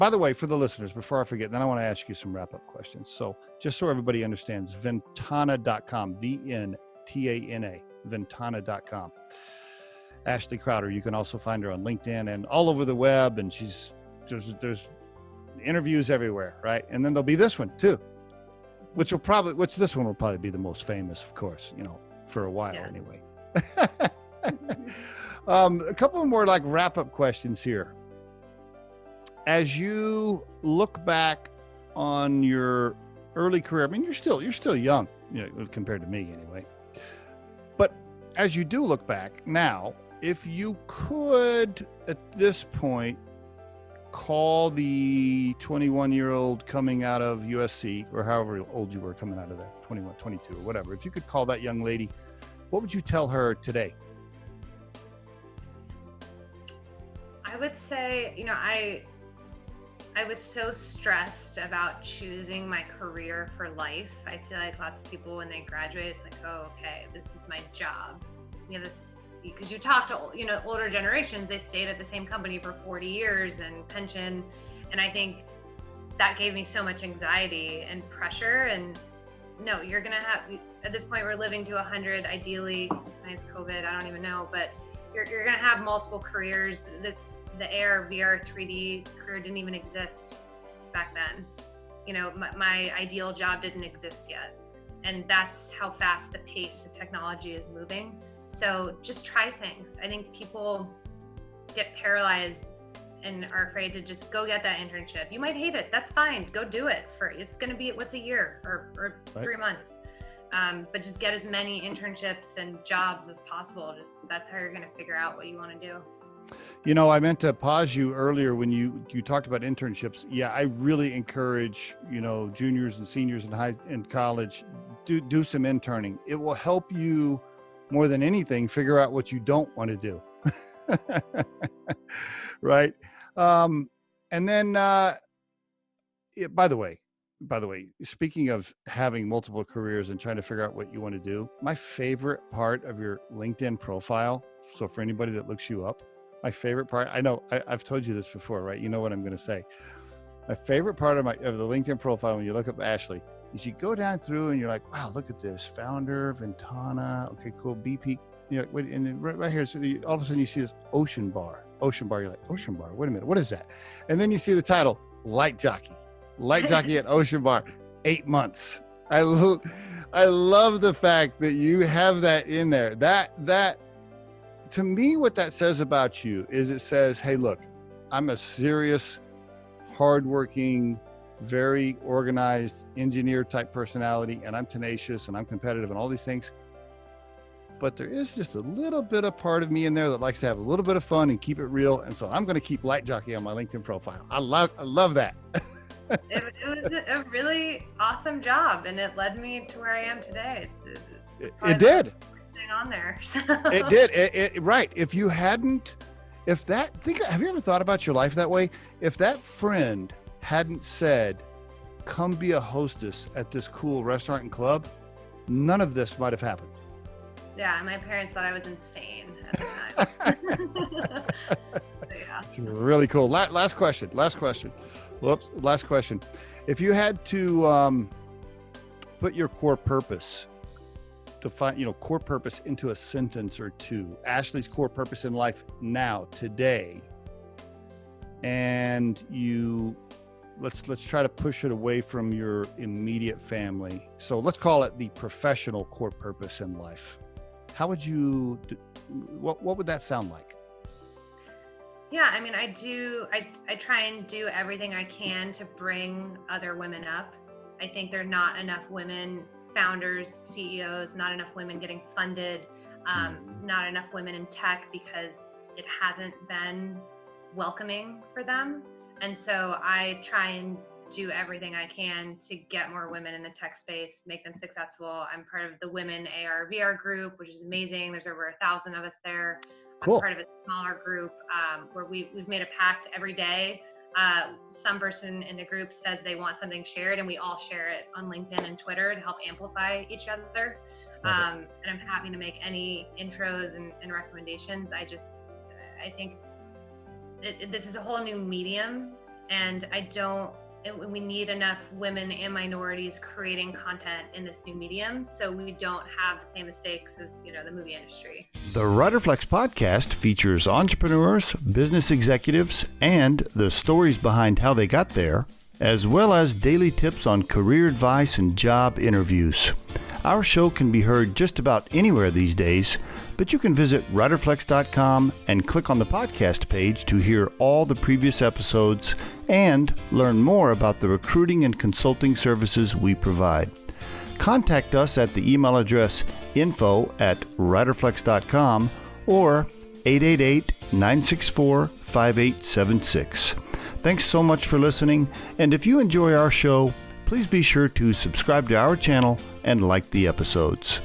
By the way, for the listeners, before I forget, then I want to ask you some wrap-up questions. So just so everybody understands, VNTANA.com, VNTANA, VNTANA.com. Ashley Crowder, you can also find her on LinkedIn and all over the web, and there's interviews everywhere, right? And then there'll be this one too, which this one will probably be the most famous, of course, for a while anyway. A couple more like wrap-up questions here. As you look back on your early career, I mean, you're still young, compared to me anyway. But as you do look back now, if you could at this point call the 21-year-old coming out of USC, or however old you were coming out of there, 21, 22 or whatever, if you could call that young lady, what would you tell her today? I would say, I was so stressed about choosing my career for life. I feel like lots of people, when they graduate, it's like, oh, okay, this is my job. This, because you talk to, older generations, they stayed at the same company for 40 years and pension. And I think that gave me so much anxiety and pressure. And no, you're going to have, at this point, we're living to 100, ideally, minus COVID, I don't even know, but you're going to have multiple careers. The AR, VR, 3D career didn't even exist back then. My ideal job didn't exist yet. And that's how fast the pace of technology is moving. So just try things. I think people get paralyzed and are afraid to just go get that internship. You might hate it. That's fine. Go do it. It's going to be, what's a year or 3 months. But just get as many internships and jobs as possible. That's how you're going to figure out what you want to do. I meant to pause you earlier when you talked about internships. Yeah, I really encourage, juniors and seniors in college, do some interning. It will help you more than anything figure out what you don't want to do. Right. And then, by the way, speaking of having multiple careers and trying to figure out what you want to do, my favorite part of your LinkedIn profile, so for anybody that looks you up, my favorite part, I know I've told you this before, right? You know what I'm going to say. My favorite part of the LinkedIn profile when you look up Ashley is you go down through and you're like, wow, look at this, founder, VNTANA, okay, cool, BP, and then right here, so all of a sudden you see this Ocean Bar, you're like, Ocean Bar, wait a minute, what is that? And then you see the title, Light Jockey at Ocean Bar, 8 months. I love the fact that you have that in there. That to me, what that says about you is it says, hey, look, I'm a serious, hardworking, very organized engineer type personality, and I'm tenacious and I'm competitive and all these things. But there is just a little bit of part of me in there that likes to have a little bit of fun and keep it real. And so I'm going to keep Light Jockey on my LinkedIn profile. I love that. It was a really awesome job, and it led me to where I am today. It did. On there. It did. Right. Have you ever thought about your life that way? If that friend hadn't said, come be a hostess at this cool restaurant and club, none of this might have happened. Yeah, my parents thought I was insane at the time. Yeah. It's really cool. Last question. Whoops. Last question. If you had to put your core purpose, define, core purpose into a sentence or two, Ashley's core purpose in life now, today, and let's try to push it away from your immediate family. So let's call it the professional core purpose in life. How would you, what would that sound like? Yeah, I mean, I try and do everything I can to bring other women up. I think there are not enough women founders, CEOs, not enough women getting funded, not enough women in tech because it hasn't been welcoming for them. And so I try and do everything I can to get more women in the tech space, make them successful. I'm part of the Women AR VR group, which is amazing. There's over 1,000 of us there. Cool. I'm part of a smaller group where we've made a pact every day. Some person in the group says they want something shared, and we all share it on LinkedIn and Twitter to help amplify each other. And I'm happy to make any intros and recommendations. I think this is a whole new medium, And we need enough women and minorities creating content in this new medium, so we don't have the same mistakes as, the movie industry. The Riderflex podcast features entrepreneurs, business executives, and the stories behind how they got there, as well as daily tips on career advice and job interviews. Our show can be heard just about anywhere these days, but you can visit riderflex.com and click on the podcast page to hear all the previous episodes and learn more about the recruiting and consulting services we provide. Contact us at the email address info@riderflex.com or 888-964-5876. Thanks so much for listening, and if you enjoy our show, please be sure to subscribe to our channel and like the episodes.